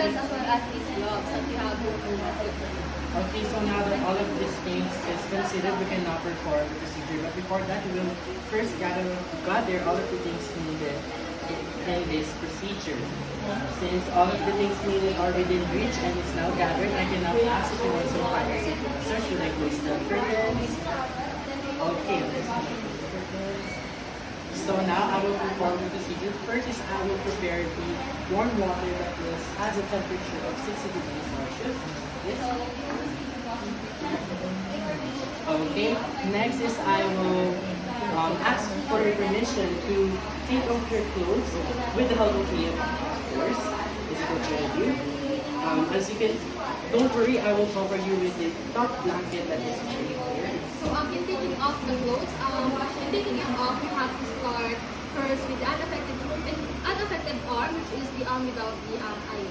towels as well as these gloves that you have to do. Okay, so now that all of these things is considered, we can now perform the procedure. But before that, we will first gather all of the things needed in this procedure. Since all of the things needed are within reach and it's now gathered, I can now ask if you want some fire safety measures. Should I close the curtains? Okay, let's close the curtains. So now I will perform the procedure. First is I will prepare the warm water that has a temperature of 60 degrees Celsius. This. Okay, next is I will ask for your permission to take off your clothes with the help of me, of course. This is what I do. As you can, don't worry, I will cover you with the top blanket that is right here. So in taking off the clothes, in taking it off, you have to start first with the unaffected arm, which is the arm without the eye.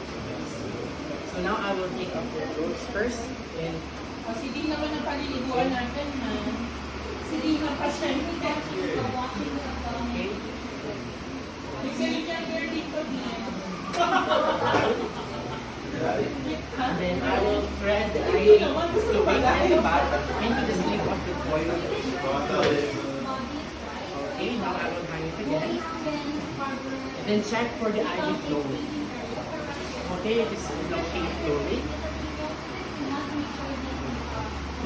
So now I will take off your clothes first. And Kasi di naman ang paliliguan natin, ha? Kasi di naman pa siya. okay. Kasi yung dirty ko niya. And then I will thread the eye sloping and the back into the sleeve of the toilet. Okay, now I will hang it again. And then check for the ivy flowing. Okay, it is okay flowing.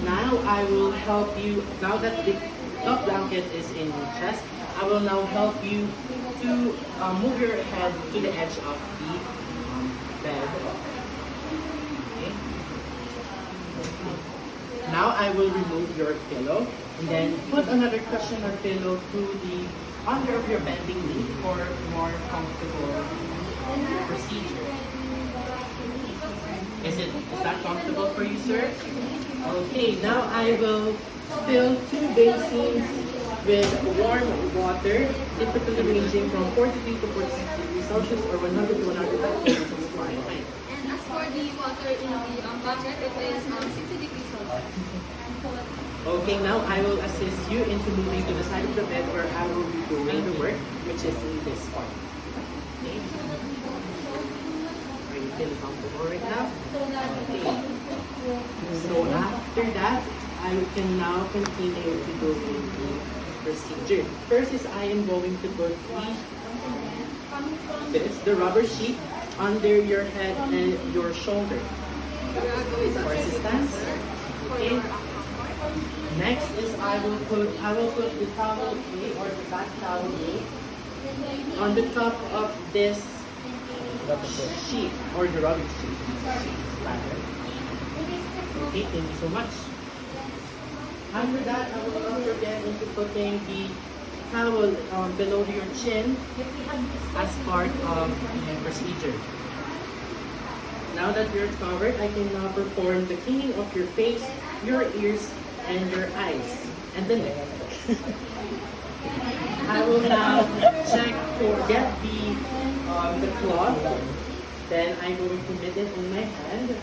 Now I will help you, now that the top blanket is in your chest, I will now help you to move your head to the edge of the bed. Okay. Now I will remove your pillow and then put another cushion or pillow to the under of your bending knee for more comfortable procedure. Is that comfortable for you, sir? Okay, now I will fill 2 basins with warm water, typically ranging from 43 to 46 degrees Celsius or 100 to 105 degrees Fahrenheit. And as for the water in the bucket, it is 60 degrees Celsius. Okay, now I will assist you into moving to the side of the bed where I will be doing the work, which is in this part. Okay. Are you feeling comfortable right now? Okay. So after that, I can now continue to do the procedure. First is I am going to put the rubber sheet under your head and your shoulder for assistance. Okay. Next is I will put the towel or the back towel on the top of this sheet or the rubber sheet. Okay, thank you so much. After that, I will also get into putting the towel below your chin as part of the procedure. Now that you're covered, I can now perform the cleaning of your face, your ears, and your eyes, and the neck. I will now get the cloth. Then I'm going to knit it in my hand.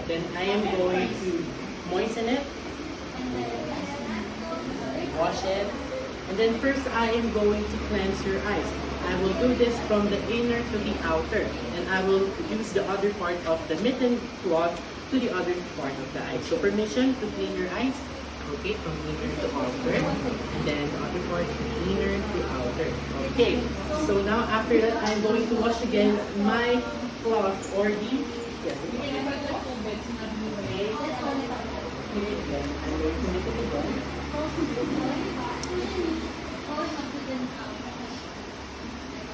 Then I am going to moisten it, wash it, and then first I am going to cleanse your eyes. I will do this from the inner to the outer, and I will use the other part of the mitten cloth to the other part of the eye. So permission to clean your eyes, okay, from inner to outer, and then the other part inner to outer. Okay, so now after that I'm going to wash again my cloth or the yes.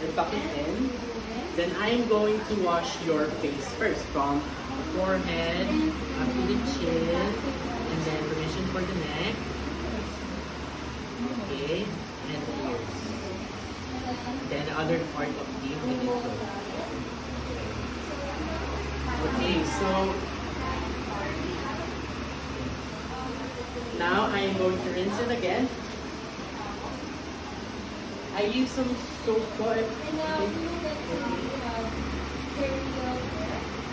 And tuck it in. Then I am going to wash your face first from the forehead up to the chin, and then permission for the neck. Okay, and the ears. Then the other part of the middle. Okay, so now I am going to rinse it again. I use some soap water.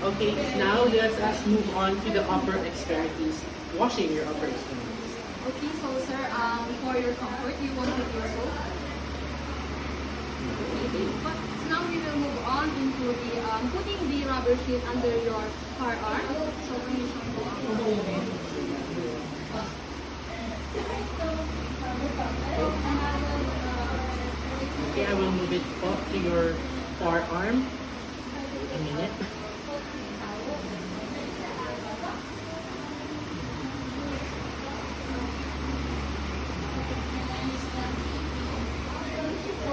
Okay, now let us move on to the upper extremities. Washing your upper extremities. Okay, so sir, for your comfort, you want to do so. Okay, so now we will move on into the putting the rubber sheet under your forearm. So please Okay, I will move it up to your forearm. Wait a minute. So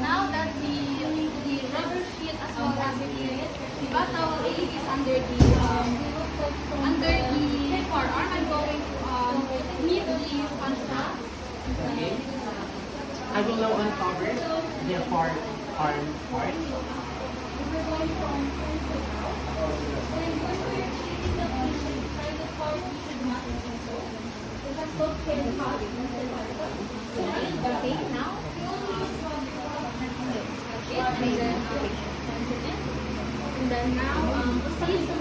now that the rubber sheet as well as the bath towel is under the forearm, I'm going to knit the sponge now. Okay. I will now uncover the forearm part. Okay, now. And then now proceed to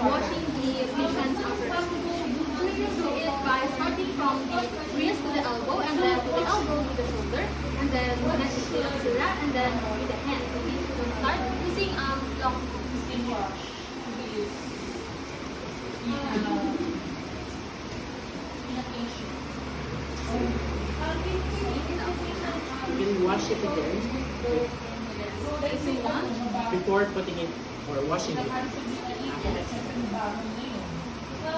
washing the patient's upper extremity. So you do it by starting from the wrist to the elbow, and then to the elbow to the shoulder, and then next to the axilla, and then with the hand. Okay, so start using long strokes. You can wash it again Using one. before putting it or washing it.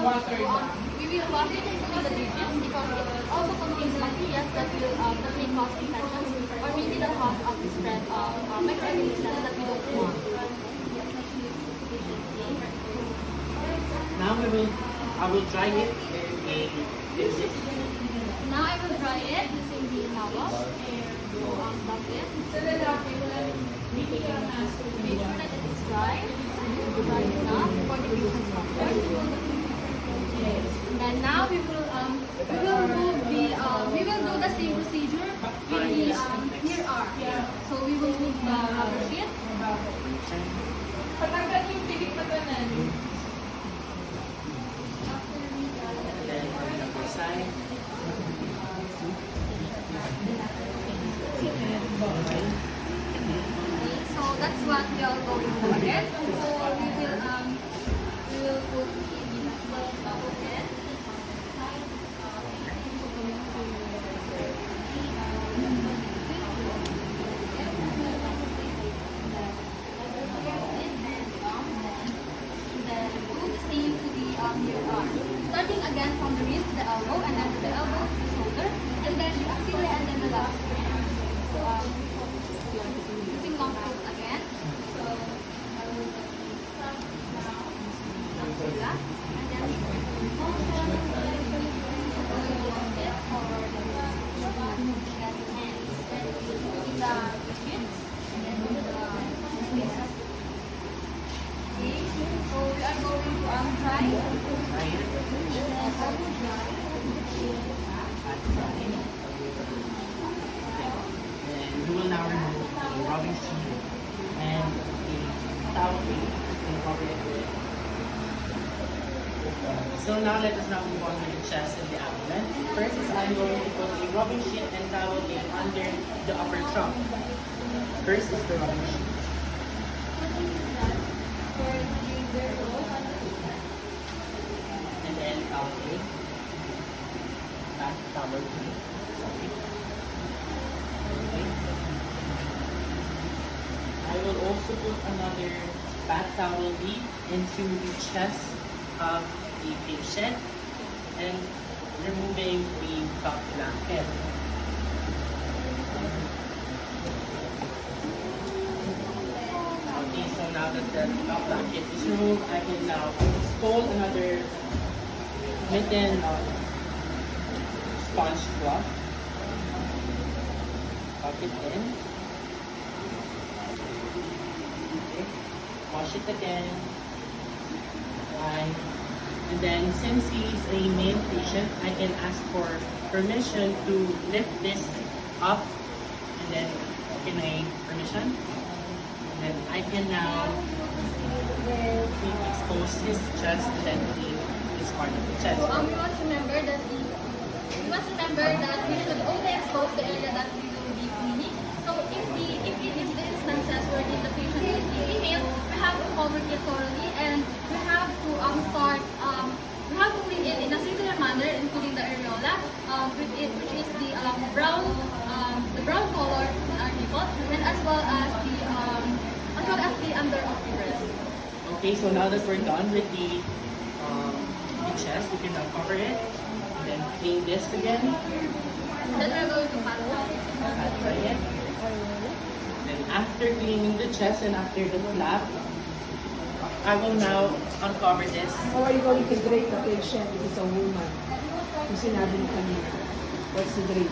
Water down. We will wash it into the digits because it also contains bacteria that may cause infections or maybe the cause of the spread of microorganisms that we don't want. Now I will dry it in a digit. Now I will dry it using the towel. So dump it. Make sure that it is dry. Dry enough for the patient's comfort. And now we will do the same procedure with the near arm. So we will move the rubber sheet. Patanggal yung pilik na ganan. And then on the other side. So that's what we are going to do again. So we will put the double head. Starting again from the wrist to the elbow, and then to the elbow to the shoulder, and then the axilla, and then the last. Using long strokes again. So axilla, and then so we are going to try. Dry it. And we will now remove the rubbing sheet and the towel and cover it with. So now let us now move on to the chest and the abdomen. First is I'm going to put the rubbing sheet and towel under the upper trunk. First is the rubbing sheet. And then towel A. Back towel B. Sorry. Okay. I will also put another bath towel B into the chest of the patient and removing the top blanket. Okay, so now that the top blanket is removed, I can now fold another mitten sponge cloth. Tuck it in. Okay. Wash it again. And then since he's a male patient, I can ask for permission to lift this up. And then, can I permission? Then I can now expose his chest and then clean this part of the chest. So we must remember that we should only expose the area that we will be cleaning. So if it is the instances where the patient is a female, we have to cover it thoroughly and we have to clean it in a circular manner, including the areola, which is the brown color in our nipple, and as well as the under of the breast. Okay, so now that we're done with the chest, we can now cover it and then clean this again. Then we're going to pat dry. Pat dry it. Then after cleaning the chest and after the flap, I will now uncover this. How are you going to grade the patient if it's a woman? Kung sinabi mo kanina. What's the grade?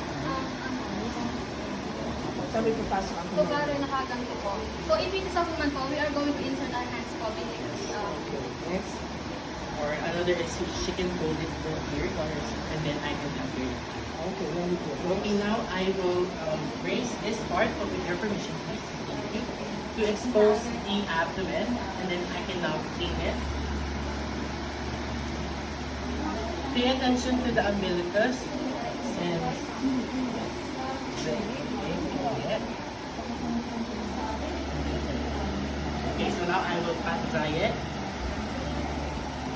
Sabi ko pasok ako. So, baro nakaganto po. So, if it is a woman po, we are going to insert our hands po beneath the Next. Or another is she can hold it from here and then I can have it. Okay, very good. Okay, now I will raise this part with your permission, please. Okay. To expose the abdomen, and then I can now clean it. Pay attention to the umbilicus, since okay, so now I will pat dry it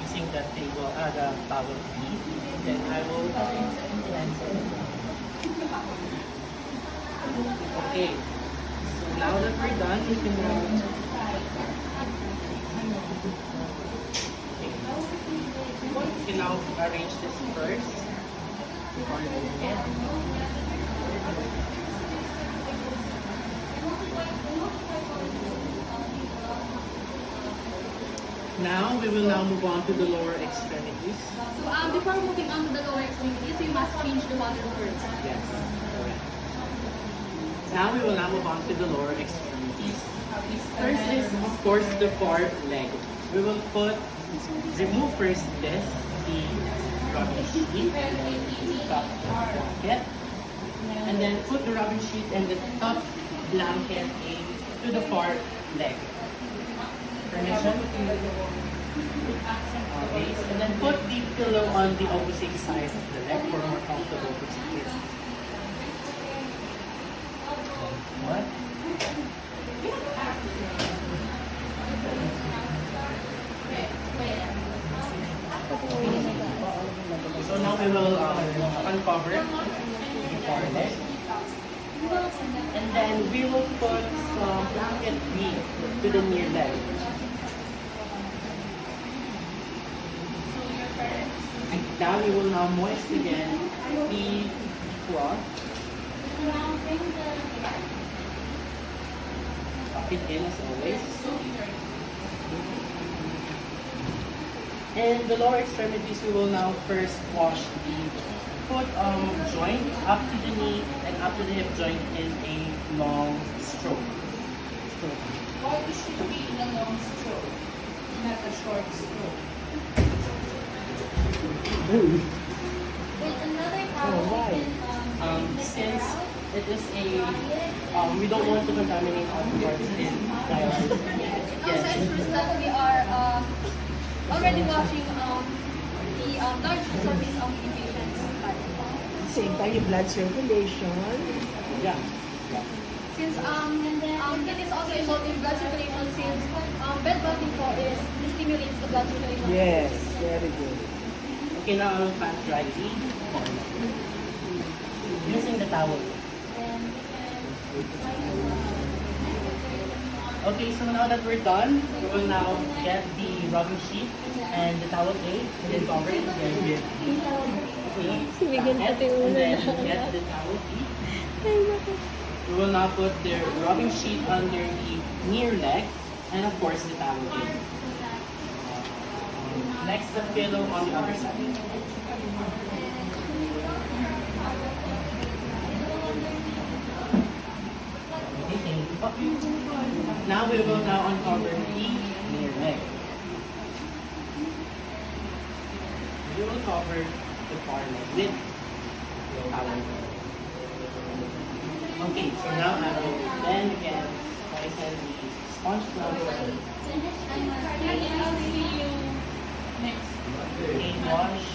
using the towel piece. Then I will cleanse it. Okay. So now that we're done, we can you can now arrange this first before moving it. Now we will now move on to the lower extremities. So, before moving on to the lower extremities, we must change the water first. Yes, correct. Now we will now move on to the lower extremities. First is, of course, the fore leg. We will remove first the rubbing sheet, top blanket, and then put the rubbing sheet and the top blanket to the fore leg. Permission? Okay, and then put the pillow on the opposite side of the leg for more comfortable procedure. What? So now we will uncover the foreleg. And then we will put some blanket B to the near leg. And now we will now moist again the cloth. Tuck it in as always. And the lower extremities, we will now first wash the foot joint up to the knee and up to the hip joint in a long stroke. Why it should be in a long stroke, not a short stroke? With another towel, why? we can Since it is we don't want to contaminate our parts in also ensures that we are already washing the large surface of the patient's body. Same time, yung blood circulation. Yeah. Since it is also involved in blood circulation, since bed bathing po stimulates the blood circulation. Yes, very good. Okay, now I will pat dry the using the towel. Okay, so now that we're done, we will now get the rubbing sheet and the towel plate and then cover it again with the blanket and then get the towel plate. We will now put the rubbing sheet under the near leg and of course the towel plate. Next, the pillow on the other side. Now we will now uncover the near leg. We will cover the far leg with the towel. Okay, so now I will then again moisten the sponge flower. I'll see you next. Paint wash.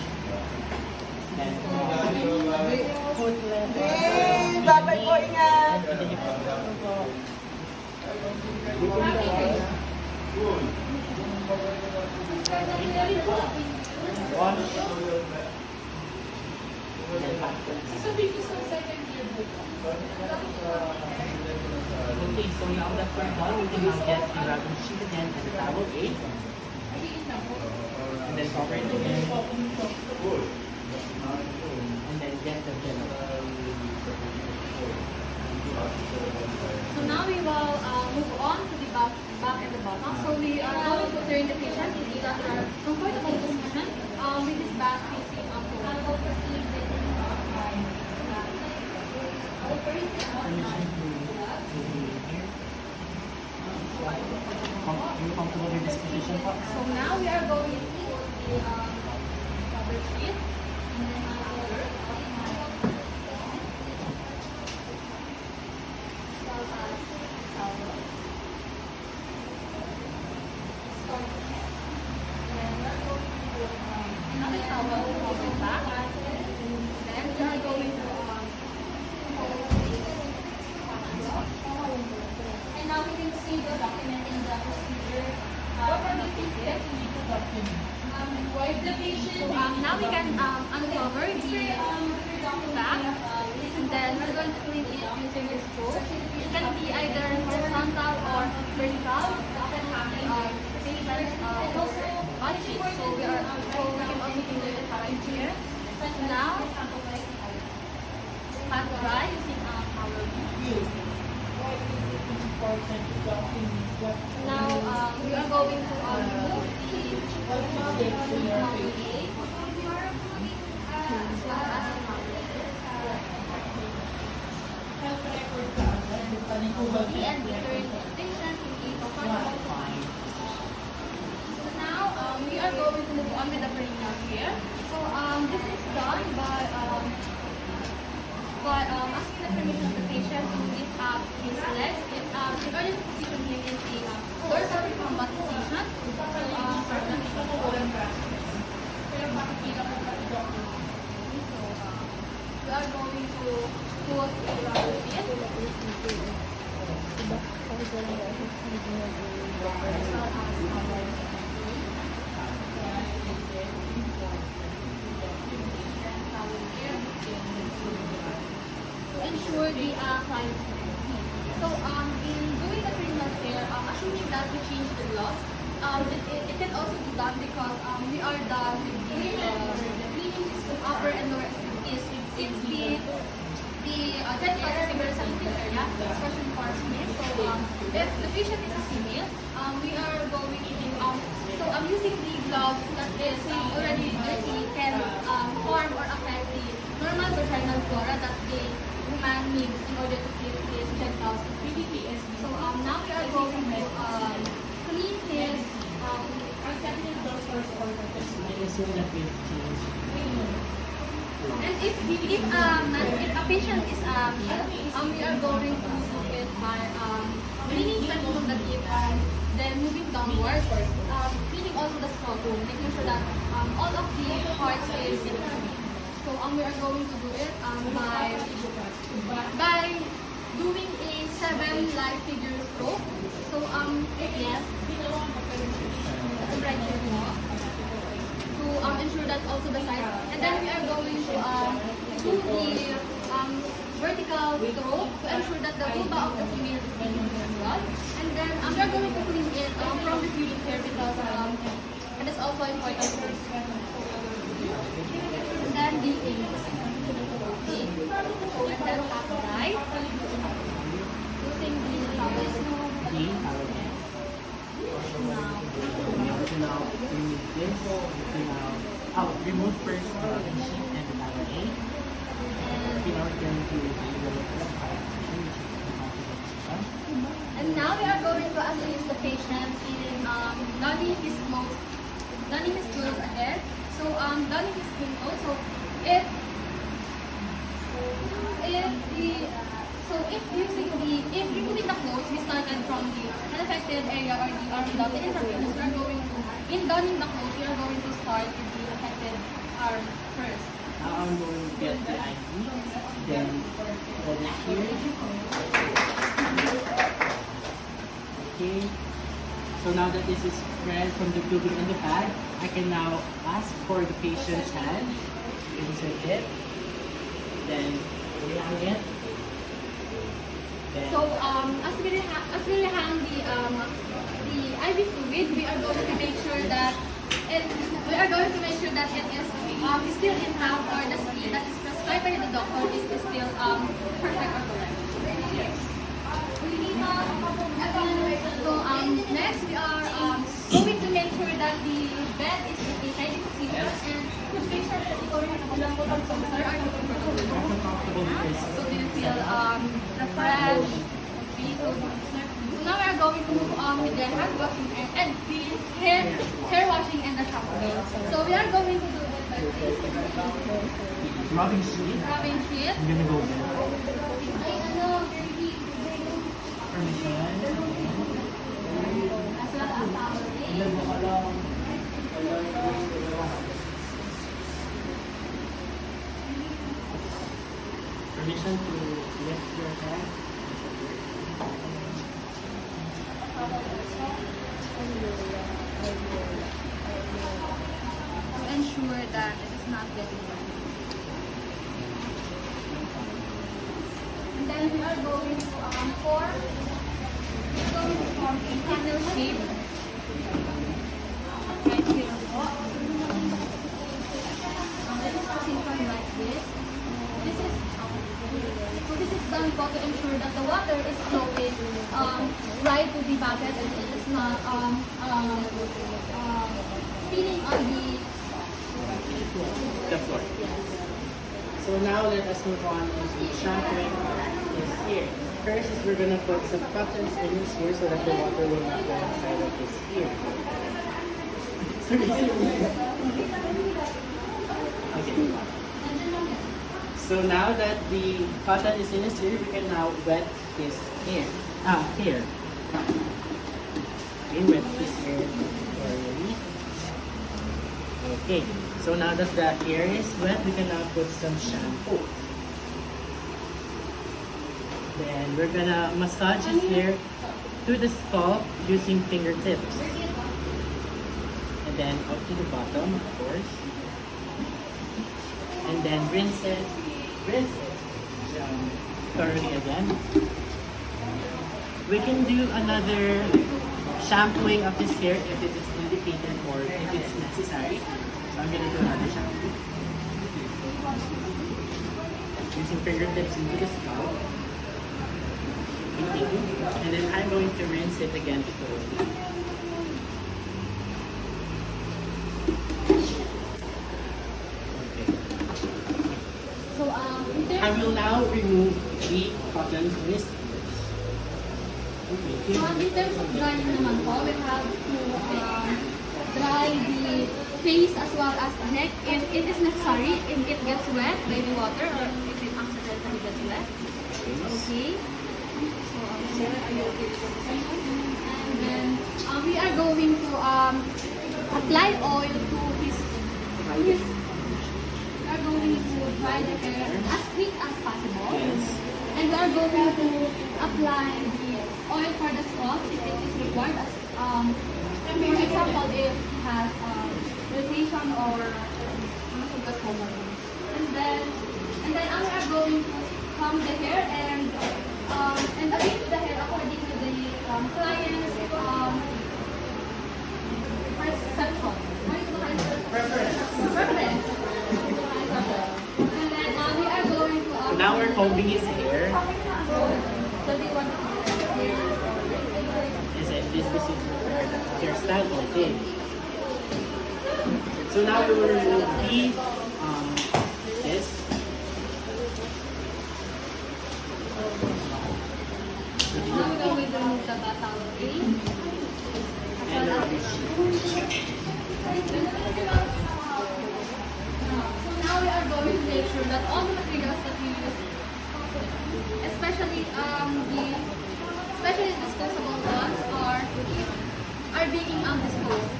Then, footlet. Yay! Bye-bye po, ingat! And then you put the logo. Wash. Then pattern. So, dito sa second year book. Okay, so now that we're done, we can now get the rubber sheet again and the towel aid. And then cover it again. And then get the pillow. So now we will move on to the back and the bottom. So we are going to turn the patient into a comfortable position with his back facing upward. Are you comfortable with this position, po? So now we are going to put the cover sheet. And then another towel to cover back. Then we are going to and now we can see the document in the procedure. What are the things that you need to document? Wipe the patient. So now we can uncover the back, and then we're going to clean it using this tool. It can be either horizontal or vertical. It can have patient body sheet. So we can also clean it right here. So now, pat dry using our Important to document what now we are going to remove the health record ka agad. Panikuba and return the patient to the comfortable. So now we are going to move on with the perineal care. So this is done by asking the permission of the patient to lift up his legs. In order to position him in the dorsal combat position. We are going to put a rubber bit. To ensure the client's safety. So in doing the criminal care, assuming that we change the gloves, it can also be done because we are done with the cleaning system upper and lower is since the genital is a very sensitive area, especially for females. So if the patient is a female, we are going to so I'm using the gloves that is already dirty can harm or affect the normal vaginal flora that the woman needs in order to clean his genitals. So now we are going to clean his I assume that we've changed. and if a patient is male, we are going to do it by cleaning section of the tip and then moving downwards, cleaning also the scrotum, making sure that all of the parts is in. So we are going to do it by doing a 7 live figure stroke. So yes, right here to ensure that also the size. And then we are going to do the vertical stroke to ensure that the vulva of the female is taken as well. And then we are going to clean it from the pubic hair because it is also important. And then the anus. Okay. So and then half right. Using the towel. Now remove this. Remove first the rubber sheet and the towel aid. In order to And now we are going to assist the patient in donning his clothes ahead. So donning his skin coat. So if the So if removing the clothes, we started from the unaffected area or without the interference, we are going to, in donning the clothes, we are going to start with the affected arm first. Now I'm going to get the IV, then hold it here. Okay. So now that this is spread from the tubing in the bag, I can now ask for the patient's hand, insert it, then hang it. Then So as we hang the IV fluid, we are going to make sure that it is still intact, or the speed that is prescribed by the doctor is still perfect or correct. yes. So next we are going to make sure that the bed is in a tidy position, and to make sure that the walang sir are not comfortable. I'm comfortable with this. So do you feel refreshed? Okay, so now we are going to with the hand washing and the hair washing and the shampoo. So we are going to do it by Rubbing sheet. rubbing sheet. I'm gonna go there. Ay, ano, very Permission. as well as towel. Permission to lift your head. To ensure that it is not getting wet. And then we are going to form a funnel shape right here. This is positioned like this. This is done to ensure that the water is flowing right to the bucket and it is not spilling on The floor. So now let us move on into shampooing this here. First is we're gonna put some cottons in this here so that the water will not go inside of this here. Okay. So now that the cotton is in this here, we can now wet this hair. Hair. Okay, wet this hair thoroughly. Okay, so now that the hair is wet, we can now put some shampoo. Then we're gonna massage his hair to the scalp using fingertips. And then up to the bottom, of course. And then rinse it thoroughly again. We can do another shampooing of this hair if it is indicated or if it's necessary. So I'm gonna do another shampoo. Using fingertips into the scalp. Okay. And then I'm going to rinse it again thoroughly. Okay. So I will now remove the cotton from his ears. Okay. in terms of drying naman po, we have to dry the face as well as the neck if it is necessary, if it gets wet by the water or if it accidentally gets wet. Okay. So Sarah, are you okay with the position? And then we are going to apply oil to his. We are going to dry the hair as quick as possible. Yes. And we are going to apply the oil for the scalp if it is required. As, for example, if it has irritation or and then we are going to comb the hair and arrange the hair according to the client's perception. Preference. And then we are going to So now we're combing his hair. so do you want Is it this is hairstyle? Okay. So now we will remove this. now we're going to remove the towel cream. And the rubbish sheet. So now we are going to make sure that all the materials that we use, especially especially disposable ones are being disposed.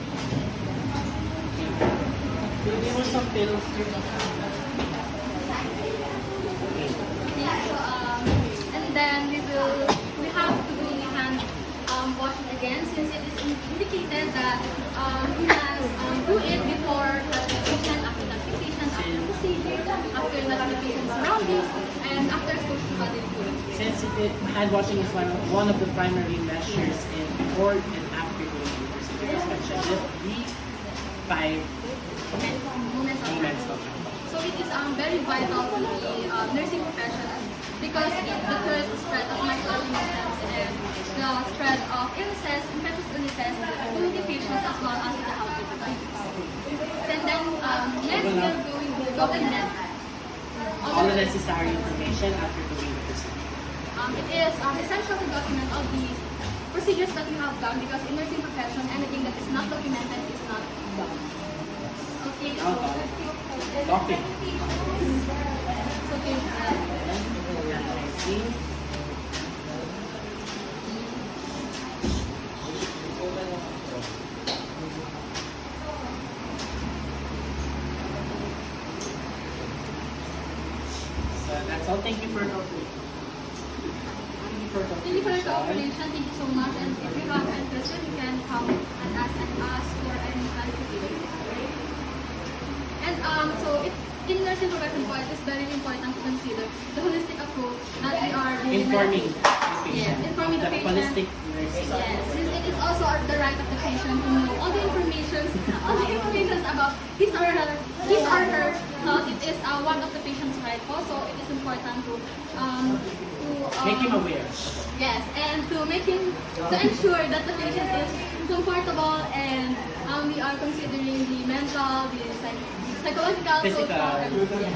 So these were some pills. And then we have to do the hand washing again, since it is indicated that we must do it before classification, after classification, after procedure, after classification surroundings, and after exposure to bodily fluids. Since hand washing is one of the primary measures in before and after doing the procedure, as mentioned, just the 5 Moments of moments time. of hand washing. So it is very vital to the nursing profession because it deters the spread of microorganisms and the spread of illnesses, infectious illnesses to the patients as well as the healthcare providers. And then next we're going net. All the necessary information after doing the procedure. It is essential to document all the procedures that we have done because in nursing profession, anything that is not documented is not done. Okay, so Coffee. okay. I see. So that's all. Thank you for cooperation. Thank you for your cooperation. Thank you so much. And if you have any question, you can come and ask for any clarification. And in nursing profession, it is very important to consider the holistic approach that we are doing. Informing the patient. Yes, informing the patient. Holistic nursing. Yes, since it is also the right of the patient to know all the information about his or her health. It is one of the patient's right. Also, it is important to Make him aware. yes, and to ensure that the patient is comfortable and we are considering the mental, the psychological, Physical. social, and yes,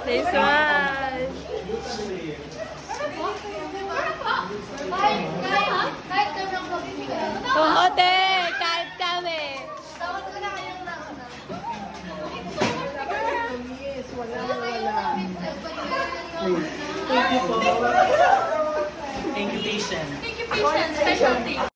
Thanks so much. Ote, kahit kami. Yes, wala. Thank you po. Thank you, patient. Thank you, patient. Special thanks.